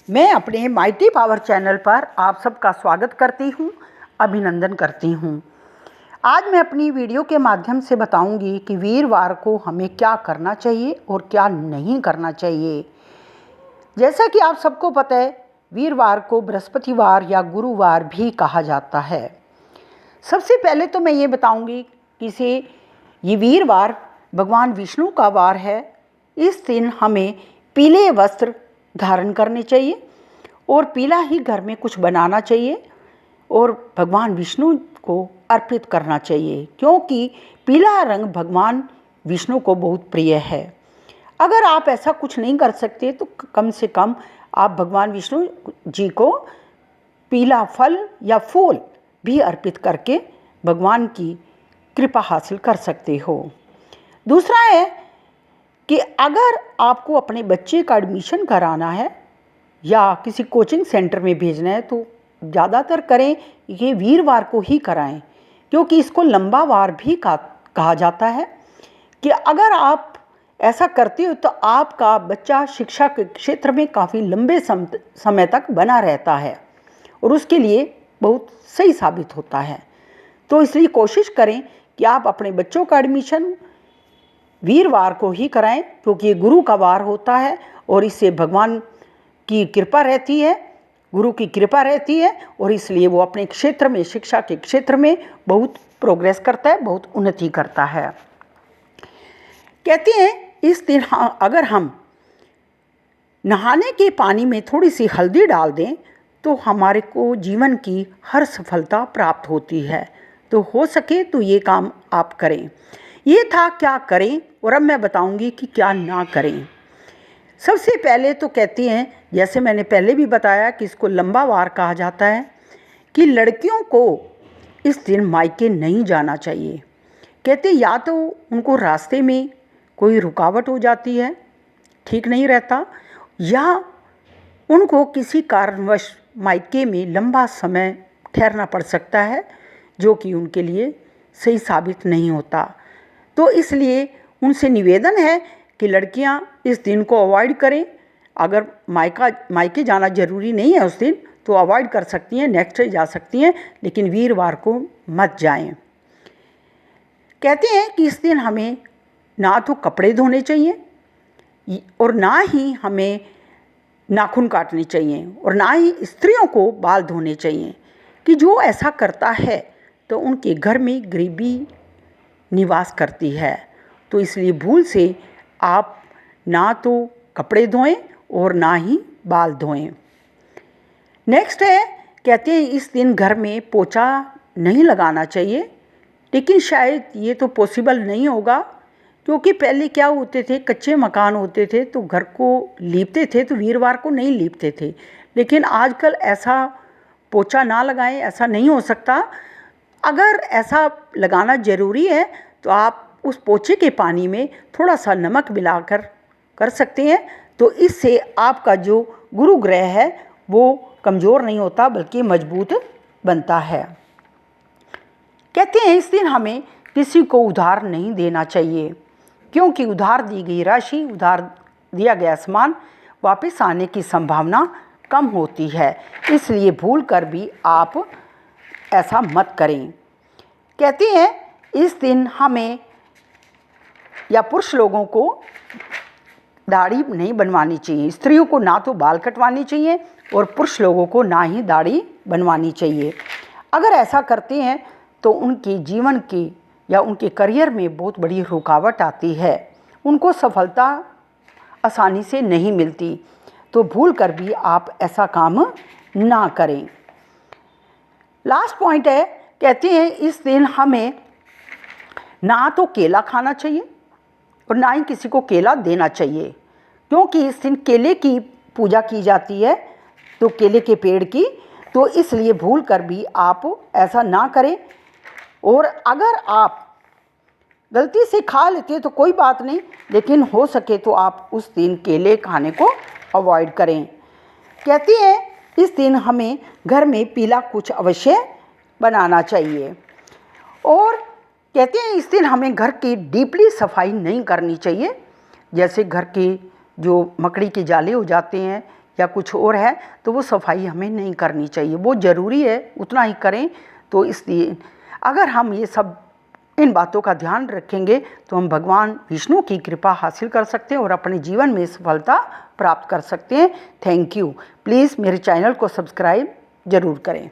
मैं अपने mighty power channel पर आप सबका स्वागत करती हूँ, अभिनंदन करती हूँ। आज मैं अपनी वीडियो के माध्यम से बताऊंगी कि वीरवार को हमें क्या करना चाहिए और क्या नहीं करना चाहिए। जैसा कि आप सबको पता है, वीरवार को बृहस्पतिवार या गुरुवार भी कहा जाता है। सबसे पहले तो मैं ये बताऊंगी कि ये वीरवार भगवान विष्णु का वार है। इस दिन हमें पीले वस्त्र धारण करने चाहिए और पीला ही घर में कुछ बनाना चाहिए और भगवान विष्णु को अर्पित करना चाहिए, क्योंकि पीला रंग भगवान विष्णु को बहुत प्रिय है। अगर आप ऐसा कुछ नहीं कर सकते तो कम से कम आप भगवान विष्णु जी को पीला फल या फूल भी अर्पित करके भगवान की कृपा हासिल कर सकते हो। दूसरा है कि अगर आपको अपने बच्चे का एडमिशन कराना है या किसी कोचिंग सेंटर में भेजना है तो ज़्यादातर करें ये वीरवार को ही कराएं, क्योंकि इसको लंबा वार भी कहा जाता है। कि अगर आप ऐसा करते हो तो आपका बच्चा शिक्षा के क्षेत्र में काफ़ी लंबे समय तक बना रहता है और उसके लिए बहुत सही साबित होता है। तो इसलिए कोशिश करें कि आप अपने बच्चों का एडमिशन वीरवार को ही कराएं, क्योंकि ये गुरु का वार होता है और इससे भगवान की कृपा रहती है, गुरु की कृपा रहती है और इसलिए वो अपने क्षेत्र में, शिक्षा के क्षेत्र में बहुत प्रोग्रेस करता है, बहुत उन्नति करता है। कहते हैं इस दिन अगर हम नहाने के पानी में थोड़ी सी हल्दी डाल दें तो हमारे को जीवन की हर सफलता प्राप्त होती है। तो हो सके तो ये काम आप करें। ये था क्या करें, और अब मैं बताऊंगी कि क्या ना करें। सबसे पहले तो कहते हैं, जैसे मैंने पहले भी बताया कि इसको लंबा वार कहा जाता है, कि लड़कियों को इस दिन मायके नहीं जाना चाहिए। कहते या तो उनको रास्ते में कोई रुकावट हो जाती है, ठीक नहीं रहता, या उनको किसी कारणवश मायके में लंबा समय ठहरना पड़ सकता है, जो कि उनके लिए सही साबित नहीं होता। तो इसलिए उनसे निवेदन है कि लड़कियां इस दिन को अवॉइड करें। अगर मायके जाना ज़रूरी नहीं है उस दिन तो अवॉइड कर सकती हैं, नेक्स्ट डे जा सकती हैं, लेकिन वीरवार को मत जाएं। कहते हैं कि इस दिन हमें ना तो कपड़े धोने चाहिए और ना ही हमें नाखून काटने चाहिए और ना ही स्त्रियों को बाल धोने चाहिए। कि जो ऐसा करता है तो उनके घर में गरीबी निवास करती है। तो इसलिए भूल से आप ना तो कपड़े धोएं और ना ही बाल धोएं। नेक्स्ट है, कहते हैं इस दिन घर में पोछा नहीं लगाना चाहिए, लेकिन शायद ये तो पॉसिबल नहीं होगा, क्योंकि पहले क्या होते थे, कच्चे मकान होते थे तो घर को लीपते थे, तो वीरवार को नहीं लीपते थे। लेकिन आजकल ऐसा पोछा ना लगाएं, ऐसा नहीं हो सकता। अगर ऐसा लगाना ज़रूरी है तो आप उस पोछे के पानी में थोड़ा सा नमक मिलाकर कर सकते हैं। तो इससे आपका जो गुरु ग्रह है वो कमज़ोर नहीं होता, बल्कि मजबूत बनता है। कहते हैं इस दिन हमें किसी को उधार नहीं देना चाहिए, क्योंकि उधार दी गई राशि, उधार दिया गया सामान वापस आने की संभावना कम होती है। इसलिए भूल कर भी आप ऐसा मत करें। कहते हैं इस दिन हमें या पुरुष लोगों को दाढ़ी नहीं बनवानी चाहिए। स्त्रियों को ना तो बाल कटवाने चाहिए और पुरुष लोगों को ना ही दाढ़ी बनवानी चाहिए। अगर ऐसा करते हैं तो उनके जीवन की या उनके करियर में बहुत बड़ी रुकावट आती है, उनको सफलता आसानी से नहीं मिलती। तो भूल कर भी आप ऐसा काम ना करें। लास्ट पॉइंट है, कहते हैं इस दिन हमें ना तो केला खाना चाहिए और ना ही किसी को केला देना चाहिए, क्योंकि इस दिन केले की पूजा की जाती है, तो केले के पेड़ की। तो इसलिए भूल कर भी आप ऐसा ना करें। और अगर आप गलती से खा लेते हैं तो कोई बात नहीं, लेकिन हो सके तो आप उस दिन केले खाने को अवॉइड करें। कहते हैं इस दिन हमें घर में पीला कुछ अवश्य बनाना चाहिए। और कहते हैं इस दिन हमें घर की डीपली सफाई नहीं करनी चाहिए, जैसे घर के जो मकड़ी के जाले हो जाते हैं या कुछ और है तो वो सफाई हमें नहीं करनी चाहिए। वो ज़रूरी है उतना ही करें। तो इसलिए अगर हम ये सब इन बातों का ध्यान रखेंगे तो हम भगवान विष्णु की कृपा हासिल कर सकते हैं और अपने जीवन में सफलता प्राप्त कर सकते हैं। Thank you. प्लीज़ मेरे चैनल को सब्सक्राइब ज़रूर करें।